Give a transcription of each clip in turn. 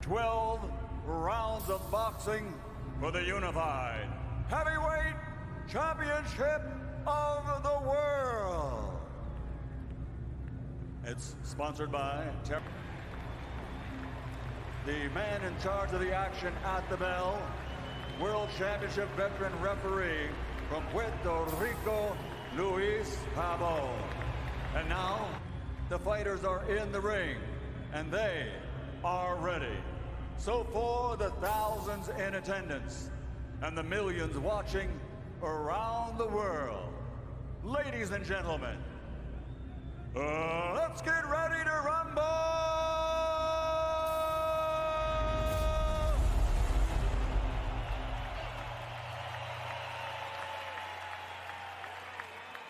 12 rounds of boxing for the unified heavyweight championship of the world. It's sponsored by the man in charge of the action at the bell, World Championship veteran referee from Puerto Rico, Luis Pavo. And now, the fighters are in the ring, and they are ready. So for the thousands in attendance and the millions watching around the world, ladies and gentlemen, let's get ready to rumble!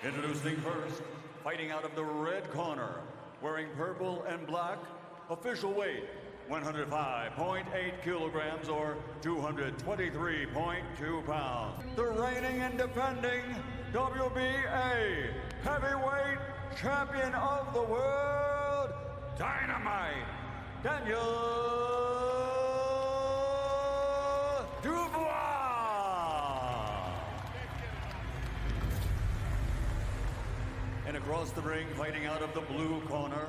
Introducing first, fighting out of the red corner, wearing purple and black, official weight 105.8 kilograms or 223.2 pounds. The reigning and defending WBA heavyweight champion of the world, Dynamite, Daniel Dubois. And across the ring, fighting out of the blue corner,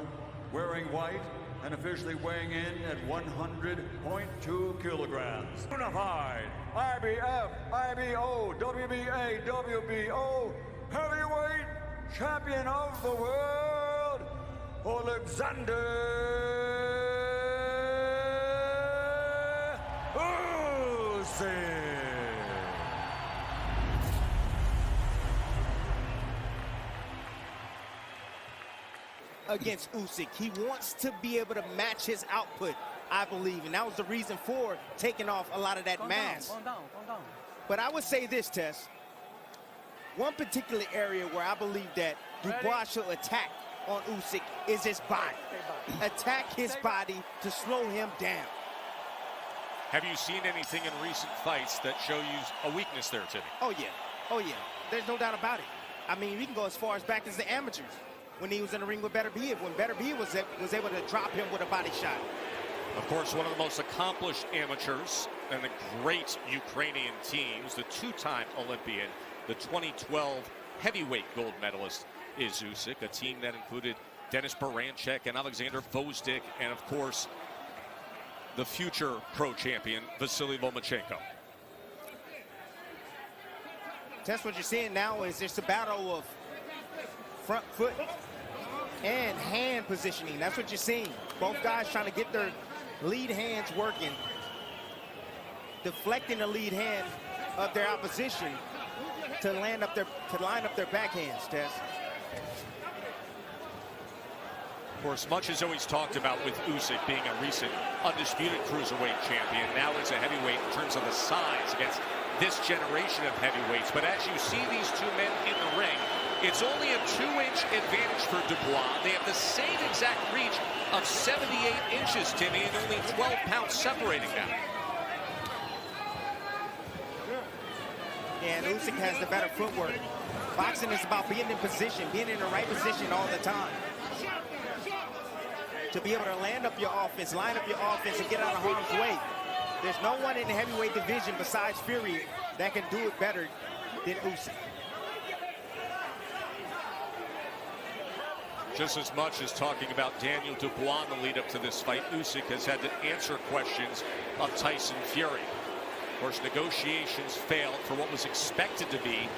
wearing white and officially weighing in at 100.2 kilograms. Unified IBF, IBO, WBA, WBO heavyweight champion of the world, Oleksandr Usyk. Against Usyk, he wants to be able to match his output, I believe, and that was the reason for taking off a lot of that mass. Calm down. But I would say this, Tess, one particular area where I believe that Dubois should attack on Usyk is his body. Attack his body to slow him down. Have you seen anything in recent fights that show you a weakness there, Timmy? Oh yeah, there's no doubt about it. I mean, we can go as far as back as the amateurs, when he was in the ring with Better Biev, when Better Biev was able to drop him with a body shot. Of course, one of the most accomplished amateurs and the great Ukrainian teams, the two-time Olympian, the 2012 heavyweight gold medalist is Usyk, a team that included Denis Baranchek and Alexander Vozdik, and of course, the future pro champion, Vasily Lomachenko. That's what you're seeing now is just a battle of front foot and hand positioning. That's what you're seeing. Both guys trying to get their lead hands working, deflecting the lead hand of their opposition to line up their backhands, Tess. Of course, much is always talked about with Usyk being a recent undisputed cruiserweight champion. Now as a heavyweight in terms of the size against this generation of heavyweights. But as you see these two men in the ring, it's only a 2-inch advantage for Dubois. They have the same exact reach of 78 inches, Timmy, and only 12 pounds separating them. Yeah, and Usyk has the better footwork. Boxing is about being in position, being in the right position all the time. To be able to land up your offense, line up your offense, and get out of harm's way. There's no one in the heavyweight division besides Fury that can do it better than Usyk. Just as much as talking about Daniel Dubois in the lead up to this fight, Usyk has had to answer questions of Tyson Fury. Of course, negotiations failed for what was expected to be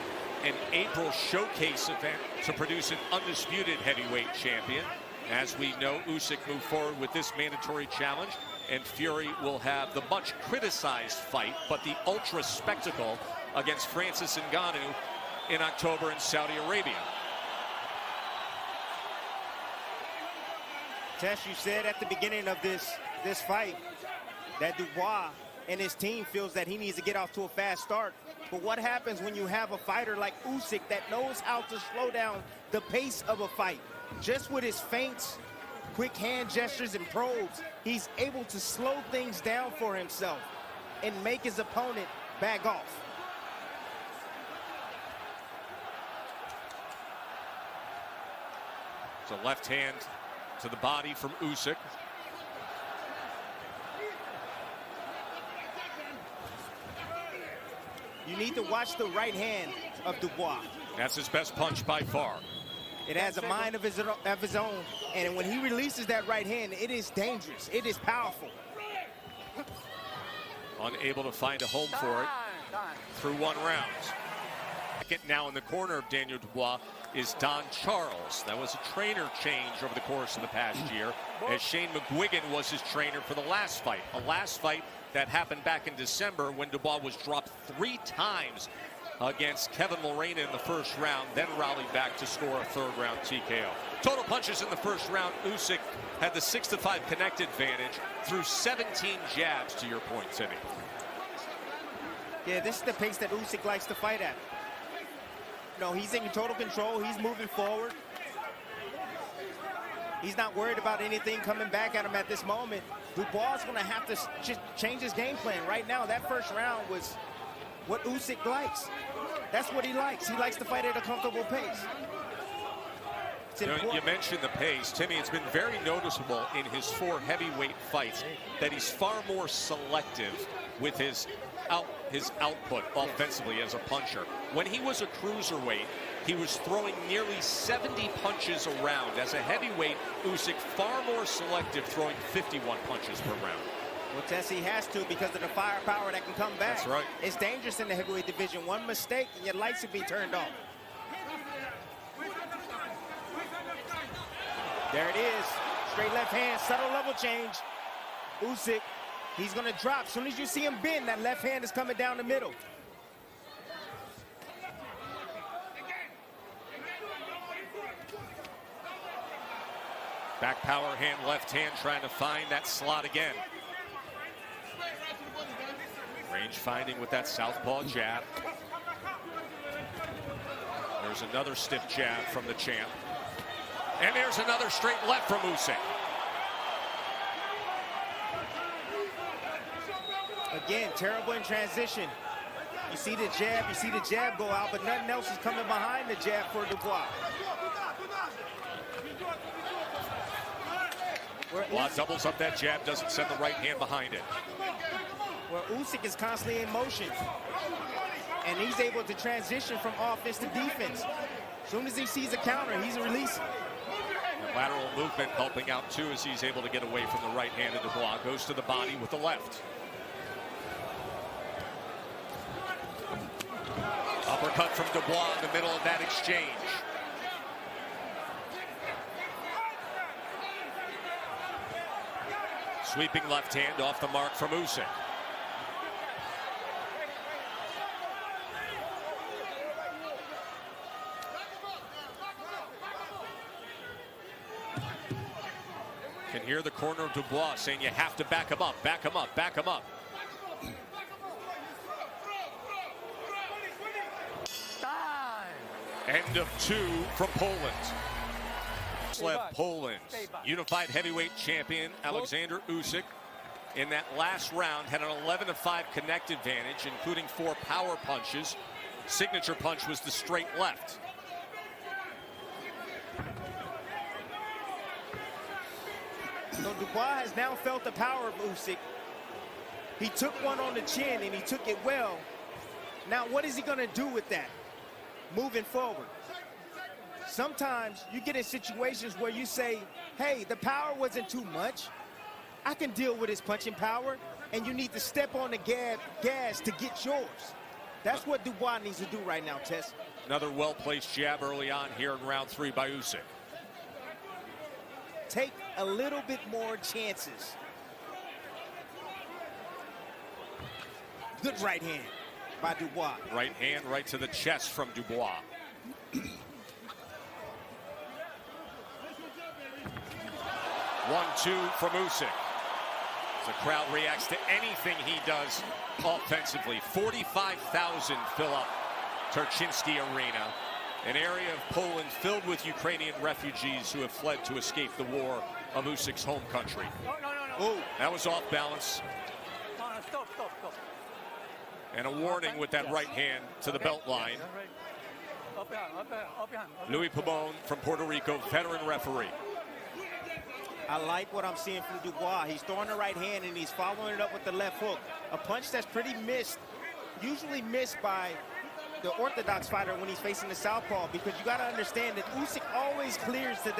an April showcase event to produce an undisputed heavyweight champion. As we know, Usyk moved forward with this mandatory challenge, and Fury will have the much criticized fight, but the ultra spectacle against Francis Ngannou in October in Saudi Arabia. Tess, you said at the beginning of this fight that Dubois and his team feels that he needs to get off to a fast start. But what happens when you have a fighter like Usyk that knows how to slow down the pace of a fight? Just with his feints, quick hand gestures, and probes, he's able to slow things down for himself and make his opponent back off. So left hand to the body from Usyk. You need to watch the right hand of Dubois. That's his best punch by far. It has a mind of his own, and when he releases that right hand, it is dangerous. It is powerful. Unable to find a home for it through 1 round. Second now in the corner of Daniel Dubois is Don Charles. That was a trainer change over the course of the past year, as Shane McGuigan was his trainer for the last fight. A last fight that happened back in December when Dubois was dropped 3 times against Kevin Lorena in the first round, then rallied back to score a 3rd round TKO. Total punches in the first round, Usyk had the 6-5 connect advantage through 17 jabs, to your point, Timmy. Yeah, this is the pace that Usyk likes to fight at. No, he's in total control. He's moving forward. He's not worried about anything coming back at him at this moment. Dubois is going to have to just change his game plan. Right now, that first round was what Usyk likes. That's what he likes. He likes to fight at a comfortable pace. You mentioned the pace. Timmy, it's been very noticeable in his 4 heavyweight fights that he's far more selective with his output offensively as a puncher. When he was a cruiserweight, he was throwing nearly 70 punches a round. As a heavyweight, Usyk far more selective, throwing 51 punches per round. Well, Tess, he has to because of the firepower that can come back. That's right. It's dangerous in the heavyweight division. One mistake and your lights will be turned off. There it is. Straight left hand, subtle level change. Usyk, he's going to drop. As soon as you see him bend, that left hand is coming down the middle. Back power hand, left hand, trying to find that slot again. Range finding with that southpaw jab. There's another stiff jab from the champ. And there's another straight left from Usyk. Again, terrible in transition. You see the jab go out, but nothing else is coming behind the jab for Dubois. Dubois doubles up that jab, doesn't send the right hand behind it. Where Usyk is constantly in motion, and he's able to transition from offense to defense. As soon as he sees a counter, he's releasing. The lateral movement helping out too, as he's able to get away from the right hand of Dubois. Goes to the body with the left. Uppercut from Dubois in the middle of that exchange. Sweeping left hand off the mark from Usyk. Can hear the corner of Dubois saying you have to back him up, back him up, back him up. End of 2 from Poland. Left Poland's unified heavyweight champion Oleksandr Usyk in that last round had an 11-5 connect advantage, including 4 power punches. Signature punch was the straight left. So Dubois has now felt the power of Usyk. He took one on the chin and he took it well. Now what is he going to do with that moving forward? Sometimes you get in situations where you say, hey, the power wasn't too much. I can deal with his punching power, and you need to step on the gas to get yours. That's what Dubois needs to do right now, Tess. Another well-placed jab early on here in round 3 by Usyk. Take a little bit more chances. Good right hand by Dubois. Right hand right to the chest from Dubois. 1-2 from Usyk. The crowd reacts to anything he does offensively. 45,000 fill up Turczynski Arena, an area of Poland filled with Ukrainian refugees who have fled to escape the war of Usyk's home country. Oh, that was off balance. Stop. And a warning with that right hand to the belt line. Louis Pabon from Puerto Rico, veteran referee. I like what I'm seeing from Dubois. He's throwing the right hand and he's following it up with the left hook. A punch that's pretty missed usually missed by the orthodox fighter when he's facing the southpaw, because you got to understand that Usyk always clears to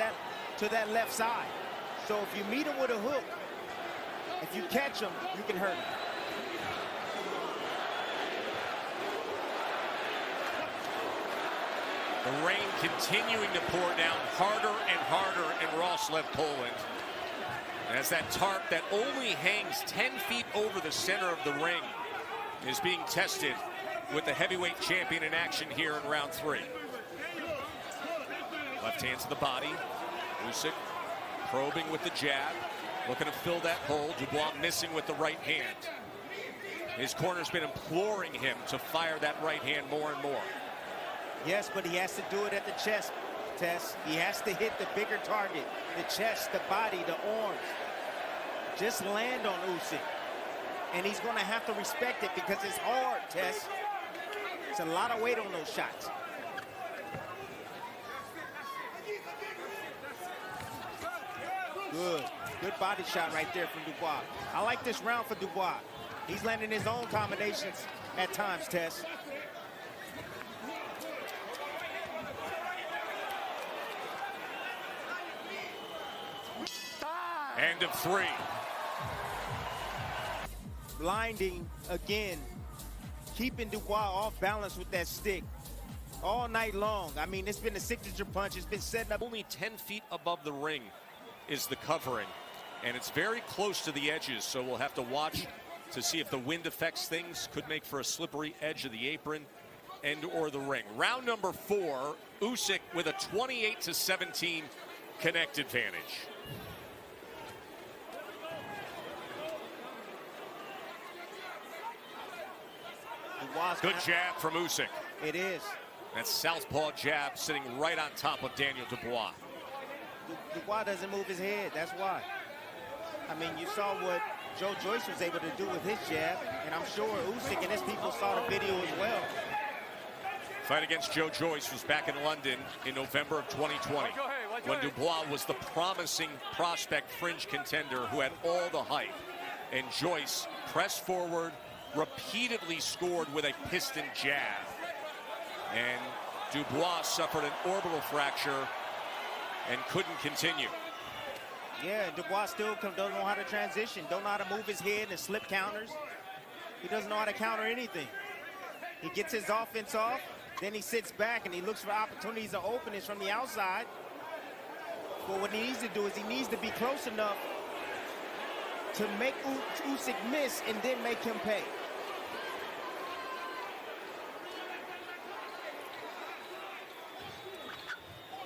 that left side. So if you meet him with a hook, if you catch him, you can hurt him. The rain continuing to pour down harder and harder in Wrocław, Poland. As that tarp that only hangs 10 feet over the center of the ring is being tested with the heavyweight champion in action here in round 3. Left hand to the body. Usyk probing with the jab, looking to fill that hole. Dubois missing with the right hand. His corner's been imploring him to fire that right hand more and more. Yes, but he has to do it at the chest, Tess. He has to hit the bigger target, the chest, the body, the arms. Just land on Usyk. And he's going to have to respect it because it's hard, Tess. It's a lot of weight on those shots. Good body shot right there from Dubois. I like this round for Dubois. He's landing his own combinations at times, Tess. End of 3. Blinding again, keeping Dubois off balance with that stick all night long. I mean, it's been a signature punch. It's been setting up. Only 10 feet above the ring is the covering, and it's very close to the edges, so we'll have to watch to see if the wind affects things. Could make for a slippery edge of the apron and or the ring. Round number 4, Usyk with a 28-17 connect advantage. Good jab from Usyk. It is. That southpaw jab sitting right on top of Daniel Dubois. Dubois doesn't move his head, that's why. I mean, you saw what Joe Joyce was able to do with his jab, and I'm sure Usyk and his people saw the video as well. Fight against Joe Joyce was back in London in November of 2020 when Dubois was the promising prospect fringe contender who had all the hype. And Joyce pressed forward, repeatedly scored with a piston jab. And Dubois suffered an orbital fracture and couldn't continue. Yeah, Dubois still doesn't know how to transition, don't know how to move his head and slip counters. He doesn't know how to counter anything. He gets his offense off, then he sits back and he looks for opportunities or openings from the outside. But what he needs to do is he needs to be close enough to make Usyk miss and then make him pay.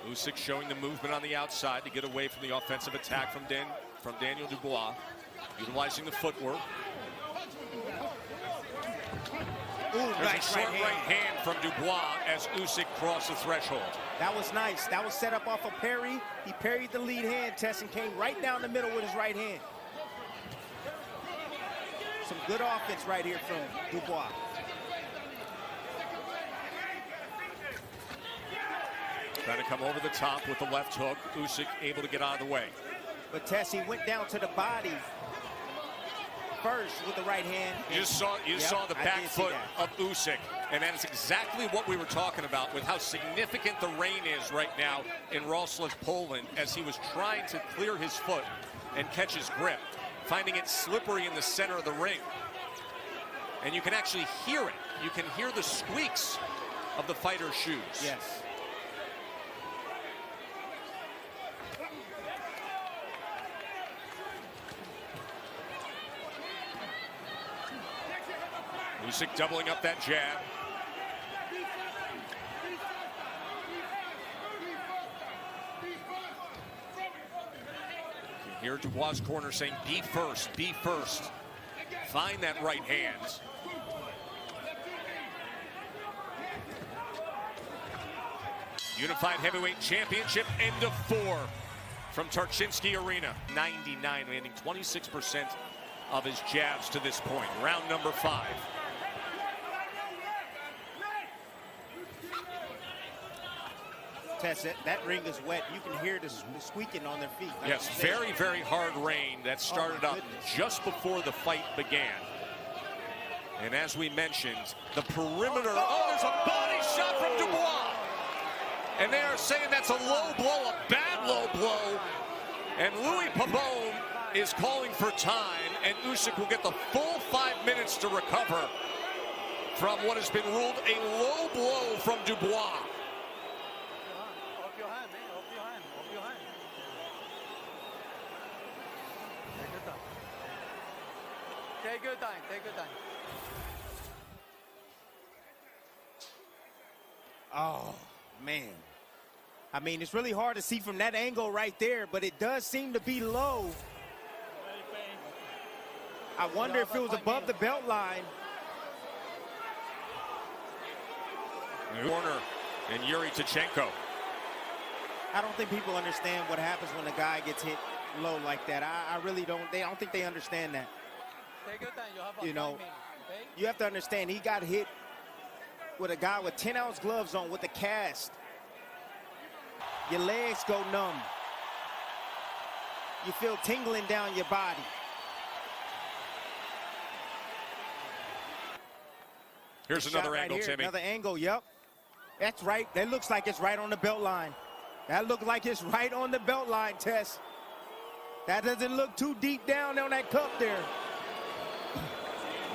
Usyk showing the movement on the outside to get away from the offensive attack from Daniel Dubois, utilizing the footwork. There's a short right hand from Dubois as Usyk crossed the threshold. That was nice. That was set up off a parry. He parried the lead hand, Tess, and came right down the middle with his right hand. Some good offense right here from Dubois. Trying to come over the top with the left hook. Usyk able to get out of the way. But Tess, he went down to the body first with the right hand. You saw the back foot of Usyk, and that is exactly what we were talking about with how significant the rain is right now in Wrocław, Poland, as he was trying to clear his foot and catch his grip, finding it slippery in the center of the ring. And you can actually hear it. You can hear the squeaks of the fighter's shoes. Yes. Usyk doubling up that jab. You hear Dubois' corner saying, be first, be first. Find that right hand. Unified Heavyweight Championship, end of 4 from Tarczynski Arena. 99, landing 26% of his jabs to this point. Round number 5. Tess, that ring is wet. You can hear the squeaking on their feet. Like yes, very, very hard rain that started up just before the fight began. And as we mentioned, the perimeter, oh, there's a body shot from Dubois. And they are saying that's a low blow, a bad low blow. And Louis Pabon is calling for time, and Usyk will get the full 5 minutes to recover from what has been ruled a low blow from Dubois. Off your hand, man. Off your hand. Off your hand. Take your time. Take your time. Oh, man. I mean, it's really hard to see from that angle right there, but it does seem to be low. I wonder if it was above the belt line. Warner and Yuri Tachenko. I don't think people understand what happens when a guy gets hit low like that. I really don't. I don't think they understand that. Take your time. You have a You know, timing, okay? you have to understand he got hit with a guy with 10-ounce gloves on with a cast. Your legs go numb. You feel tingling down your body. Here's another angle, here, Timmy. Another angle, yep. That's right. That looks like it's right on the belt line. That looks like it's right on the belt line, Tess. That doesn't look too deep down on that cup there.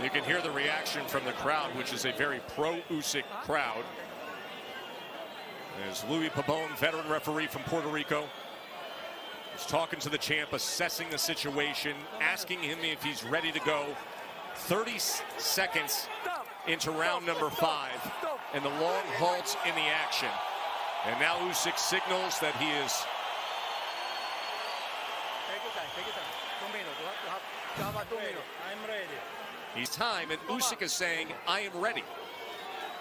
You can hear the reaction from the crowd, which is a very pro-Usyk crowd. As Louis Pabon, veteran referee from Puerto Rico, is talking to the champ, assessing the situation, asking him if he's ready to go. 30 seconds into round number 5, and the long halts in the action. And now Usyk signals that he is... Take your time. Take your time. 2 minutes. You have a 2 minutes. I'm ready. He's time, and Usyk is saying, I am ready.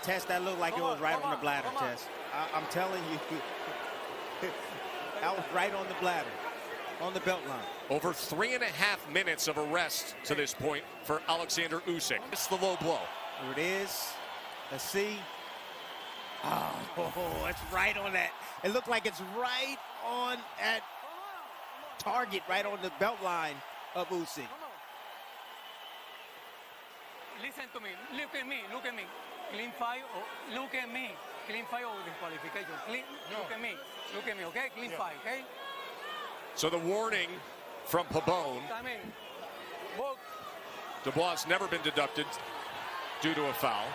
Tess, that looked like it was right on the bladder, Tess. I'm telling you, that was right on the bladder, on the belt line. Over 3.5 minutes of arrest to this point for Oleksandr Usyk. It's the low blow. Here it is. Let's see. Oh, it's right on that. It looked like it's right on that target, right on the belt line of Usyk. Listen to me. Look at me. Look at me. Clean fight. Look at me. Clean fight or disqualification. Look at me. Look at me, okay? Clean fight, okay? So the warning from Pabon. Time in. Book. Dubois has never been deducted due to a foul.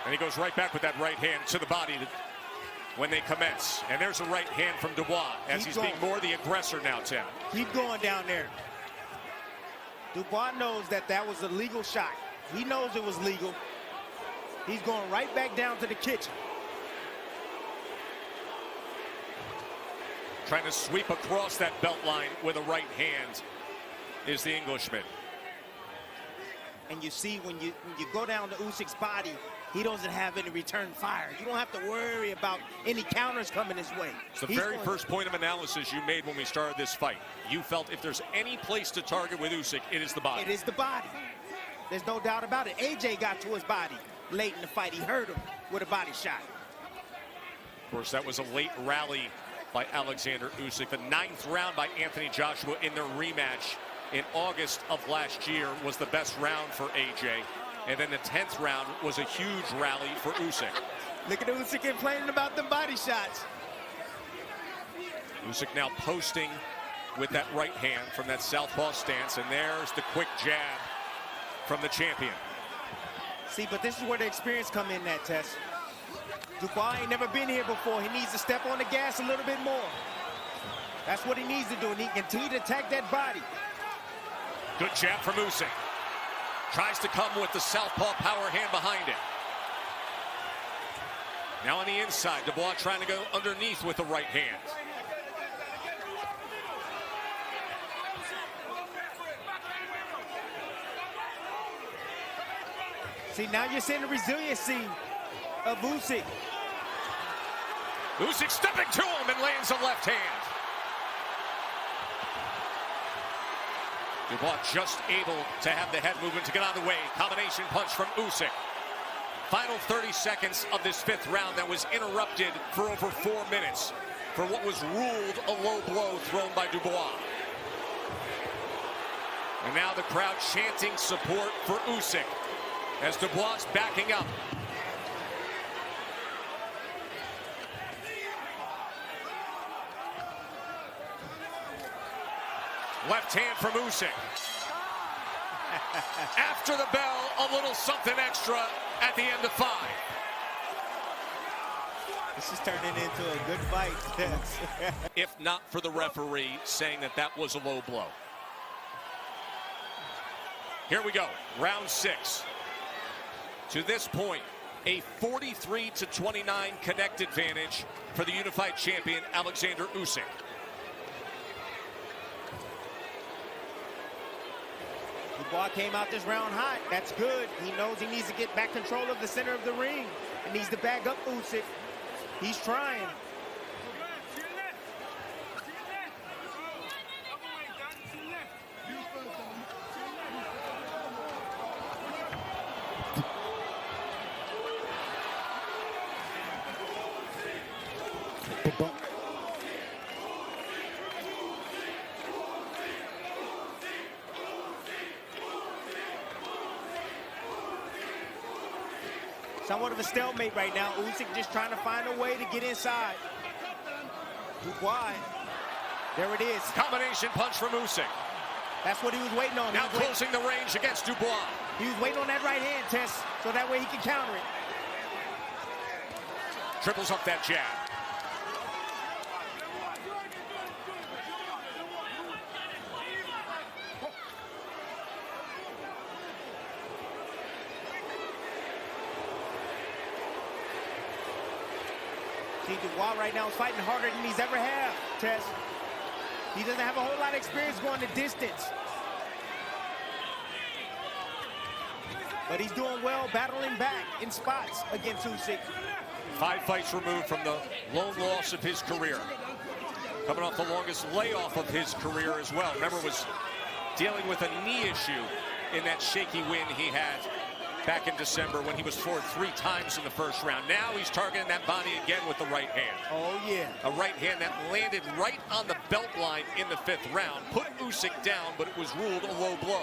And he goes right back with that right hand to the body when they commence. And there's a right hand from Dubois as he's being more the aggressor now, Tim. Keep going down there. Dubois knows that that was a legal shot. He knows it was legal. He's going right back down to the kitchen. Trying to sweep across that belt line with a right hand is the Englishman. And you see when you go down to Usyk's body, he doesn't have any return fire. You don't have to worry about any counters coming his way. It's the very first point of analysis you made when we started this fight. You felt if there's any place to target with Usyk, it is the body. It is the body. There's no doubt about it. AJ got to his body late in the fight. He hurt him with a body shot. Of course, that was a late rally by Oleksandr Usyk. The 9th round by Anthony Joshua in their rematch in August of last year was the best round for AJ. And then the 10th round was a huge rally for Usyk. Look at Usyk complaining about the body shots. Usyk now posting with that right hand from that southpaw stance. And there's the quick jab from the champion. See, but this is where the experience come in that test. Dubois ain't never been here before. He needs to step on the gas a little bit more. That's what he needs to do, and he can continue to attack that body. Good jab from Usyk. Tries to come with the southpaw power hand behind it. Now on the inside, Dubois trying to go underneath with the right hand. See, now you're seeing the resiliency of Usyk. Usyk stepping to him and lands a left hand. Dubois just able to have the head movement to get out of the way. Combination punch from Usyk. Final 30 seconds of this 5th round that was interrupted for over 4 minutes for what was ruled a low blow thrown by Dubois. And now the crowd chanting support for Usyk as Dubois backing up. Left hand from Usyk. After the bell, a little something extra at the end of 5. This is turning into a good fight. If not for the referee saying that that was a low blow. Here we go, round 6. To this point, a 43-29 connect advantage for the unified champion, Oleksandr Usyk. Dubois came out this round hot. That's good. He knows he needs to get back control of the center of the ring. He needs to bag up Usyk. He's trying. Somewhat of a stalemate right now. Usyk just trying to find a way to get inside. Dubois. There it is. Combination punch from Usyk. That's what he was waiting on. Now closing the range against Dubois. He was waiting on that right hand, Tess, so that way he can counter it. Triples up that jab. See, Dubois right now is fighting harder than he's ever had, Tess. He doesn't have a whole lot of experience going the distance. But he's doing well battling back in spots against Usyk. 5 fights removed from the lone loss of his career. Coming off the longest layoff of his career as well. Remember, was dealing with a knee issue in that shaky win he had back in December when he was floored 3 times in the first round. Now he's targeting that body again with the right hand. Oh, yeah. A right hand that landed right on the belt line in the 5th round. Put Usyk down, but it was ruled a low blow.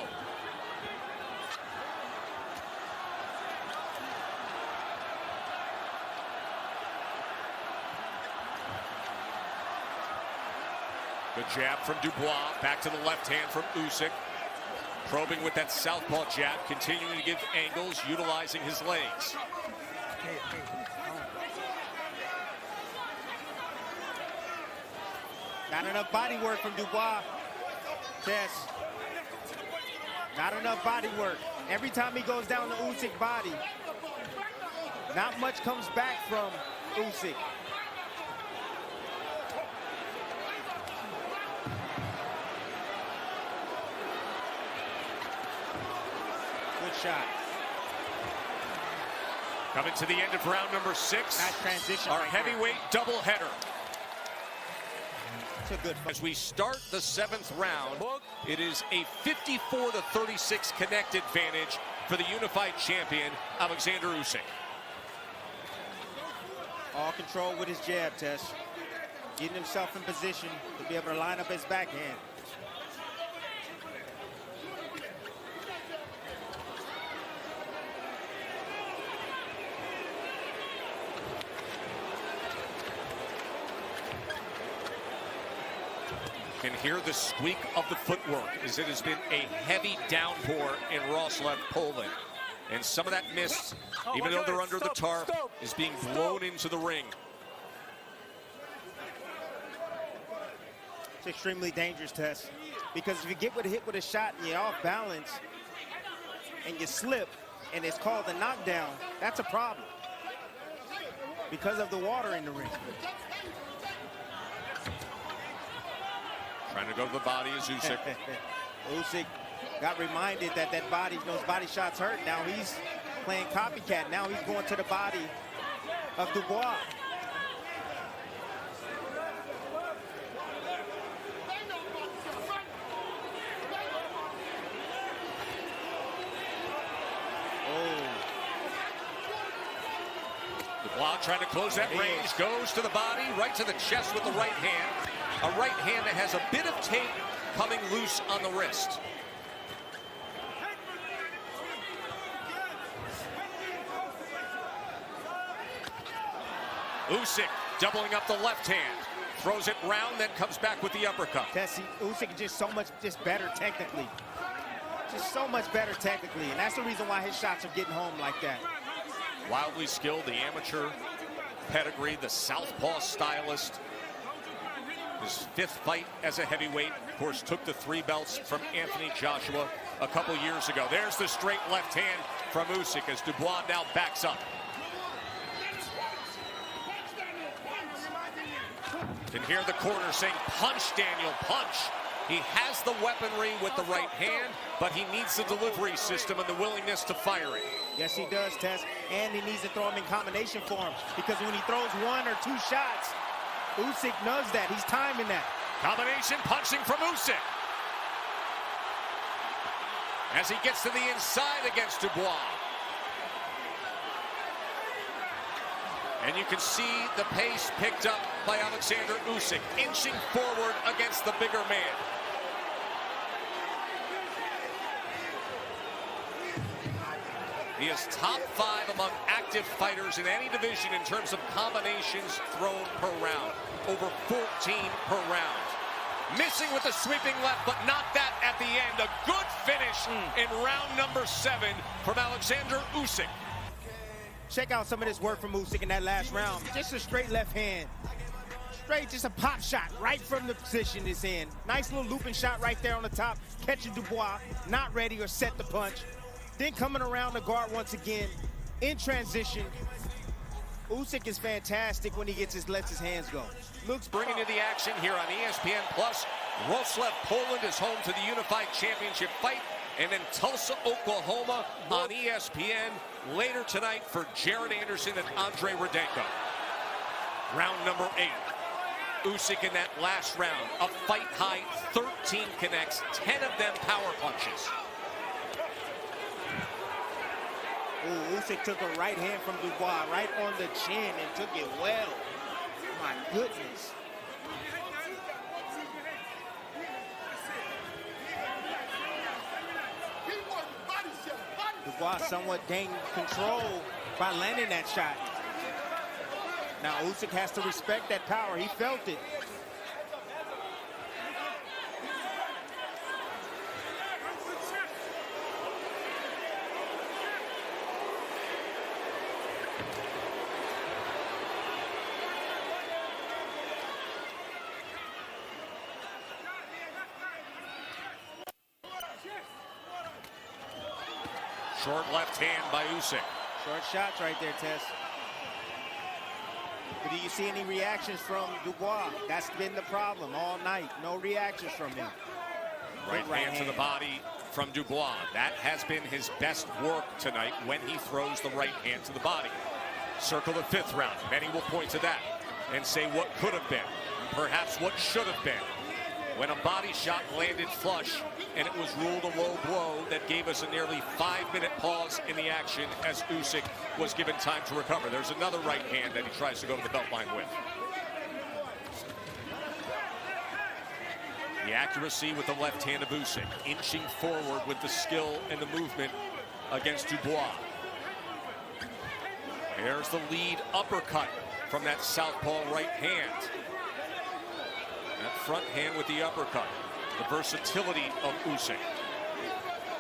Good jab from Dubois. Back to the left hand from Usyk. Probing with that southpaw jab, continuing to give angles, utilizing his legs. Not enough body work from Dubois. Tess. Not enough body work. Every time he goes down the Usyk body, not much comes back from Usyk. Good shot. Coming to the end of round number 6. Nice transition. Our heavyweight doubleheader. It's a good fight. As we start the 7th round, it is a 54-36 connect advantage for the unified champion, Oleksandr Usyk. All control with his jab, Tess. Getting himself in position to be able to line up his backhand. Can hear the squeak of the footwork as it has been a heavy downpour in Wrocław, Poland. And some of that mist, even though they're under the tarp, is being blown into the ring. It's extremely dangerous, Tess, because if you get hit with a shot and you're off balance and you slip and it's called a knockdown, that's a problem because of the water in the ring. Trying to go to the body is Usyk. Usyk got reminded that those body shots hurt. Now he's playing copycat. Now he's going to the body of Dubois. Dubois trying to close that range, goes to the body, right to the chest with the right hand. A right hand that has a bit of tape coming loose on the wrist. Usyk doubling up the left hand. Throws it round, then comes back with the uppercut. Tessie, Usyk is just so much better technically. Just so much better technically. And that's the reason why his shots are getting home like that. Wildly skilled, the amateur pedigree, the southpaw stylist. His 5th fight as a heavyweight. Of course, took the 3 belts from Anthony Joshua a couple years ago. There's the straight left hand from Usyk as Dubois now backs up. Can hear the corner saying, punch, Daniel, punch. He has the weaponry with the right hand, but he needs the delivery system and the willingness to fire it. Yes, he does, Tess. And he needs to throw him in combination form, because when he throws 1 or 2 shots, Usyk knows that. He's timing that. Combination punching from Usyk. As he gets to the inside against Dubois. And you can see the pace picked up by Oleksandr Usyk, inching forward against the bigger man. He is top 5 among active fighters in any division in terms of combinations thrown per round. Over 14 per round. Missing with the sweeping left, but not that at the end. A good finish in round number 7 from Oleksandr Usyk. Check out some of this work from Usyk in that last round. Just a straight left hand. Straight, just a pop shot right from the position it's in. Nice little looping shot right there on the top. Catching Dubois, not ready or set the punch. Then coming around the guard once again, in transition. Usyk is fantastic when he lets his hands go. Looks bringing you the action here on ESPN+. Wrocław, Poland is home to the Unified Championship fight. And then Tulsa, Oklahoma on ESPN later tonight for Jared Anderson and Andre Rudenko. Round number 8. Usyk in that last round, a fight high 13 connects, 10 of them power punches. Ooh, Usyk took a right hand from Dubois right on the chin and took it well. My goodness. Dubois somewhat gained control by landing that shot. Now Usyk has to respect that power. He felt it. Short left hand by Usyk. Short shots right there, Tess. But do you see any reactions from Dubois? That's been the problem all night. No reactions from him. Right hand to the body from Dubois. That has been his best work tonight when he throws the right hand to the body. Circle the 5th round. Many will point to that and say what could have been, perhaps what should have been. When a body shot landed flush and it was ruled a low blow that gave us a nearly 5-minute pause in the action as Usyk was given time to recover. There's another right hand that he tries to go to the belt line with. The accuracy with the left hand of Usyk, inching forward with the skill and the movement against Dubois. There's the lead uppercut from that southpaw right hand. That front hand with the uppercut. The versatility of Usyk.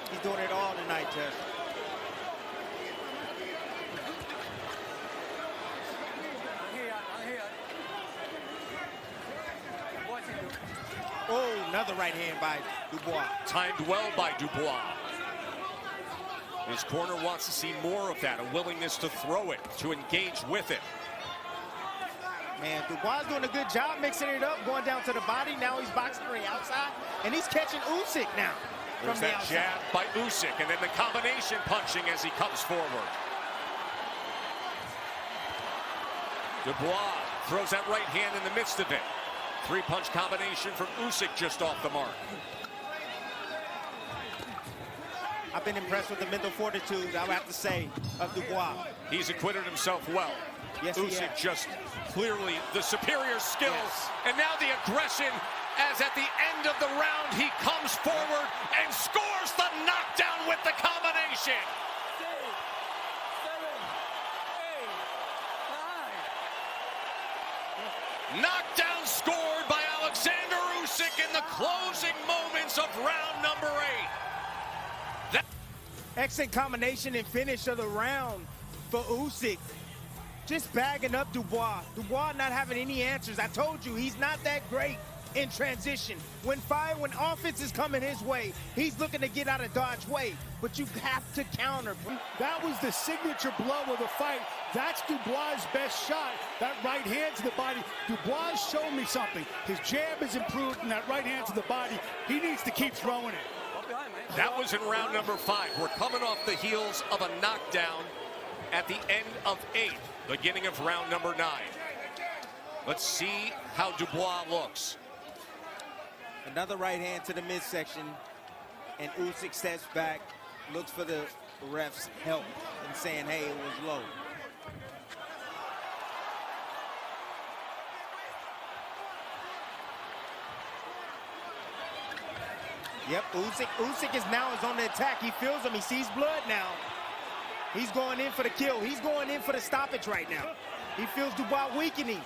He's doing it all tonight, Tess. I'm here. Watching you. Oh, another right hand by Dubois. Timed well by Dubois. His corner wants to see more of that, a willingness to throw it, to engage with it. Man, Dubois doing a good job mixing it up, going down to the body. Now he's boxing to the outside, and he's catching Usyk now from There's the that outside. jab by Usyk, and then the combination punching as he comes forward. Dubois throws that right hand in the midst of it. 3-punch combination from Usyk just off the mark. I've been impressed with the mental fortitude, I would have to say, of Dubois. He's acquitted himself well. Yes, he Usyk has. just clearly the superior skills. Yes. And now the aggression as at the end of the round he comes forward and scores the knockdown with the combination. 6, 7, 8, 9. Knockdown scored by Oleksandr Usyk in the closing moments of round number 8. Excellent combination and finish of the round for Usyk. Just bagging up Dubois. Dubois not having any answers. I told you, he's not that great in transition. When offense is coming his way, he's looking to get out of Dodge's way. But you have to counter. That was the signature blow of the fight. That's Dubois' best shot. That right hand to the body. Dubois showed me something. His jab has improved, and that right hand to the body, he needs to keep throwing it. That was in round number 5. We're coming off the heels of a knockdown at the end of 8, beginning of round number 9. Let's see how Dubois looks. Another right hand to the midsection, and Usyk steps back, looks for the ref's help and saying, hey, it was low. Yep, Usyk is now on the attack. He feels him. He sees blood now. He's going in for the kill. He's going in for the stoppage right now. He feels Dubois weakening.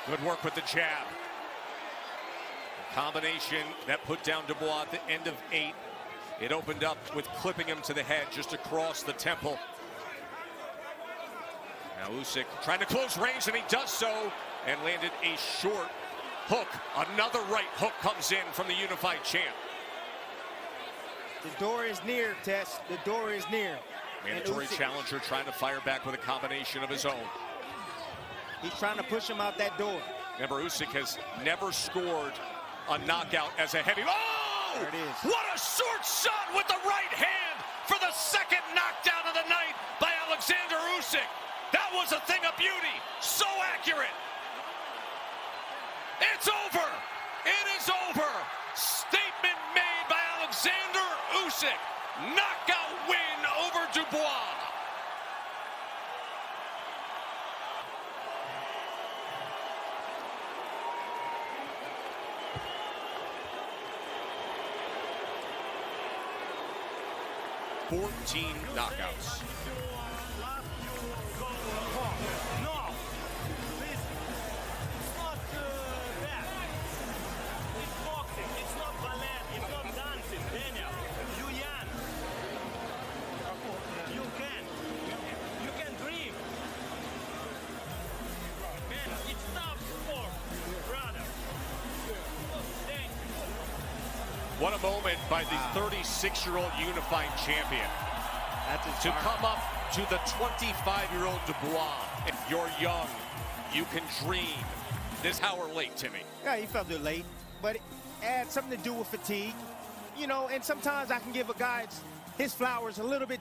Good work with the jab. A combination that put down Dubois at the end of 8. It opened up with clipping him to the head just across the temple. Now Usyk trying to close range, and he does so, and landed a short hook. Another right hook comes in from the unified champ. The door is near, Tess. The door is near. Mandatory challenger trying to fire back with a combination of his own. He's trying to push him out that door. Remember, Usyk has never scored a knockout as a heavy. Oh! There it is. What a short shot with the right hand for the second knockdown of the night by Oleksandr Usyk. That was a thing of beauty. So accurate. It's over. It is over. Statement made by Oleksandr Usyk. Knockout win over Dubois. knockouts. What a moment by the 36-year-old unified champion to come up to the 25-year-old Dubois. If you're young, you can dream. This hour late, Timmy. Yeah, he felt it late, but it had something to do with fatigue. You know, and sometimes I can give a guy his flowers a little bit too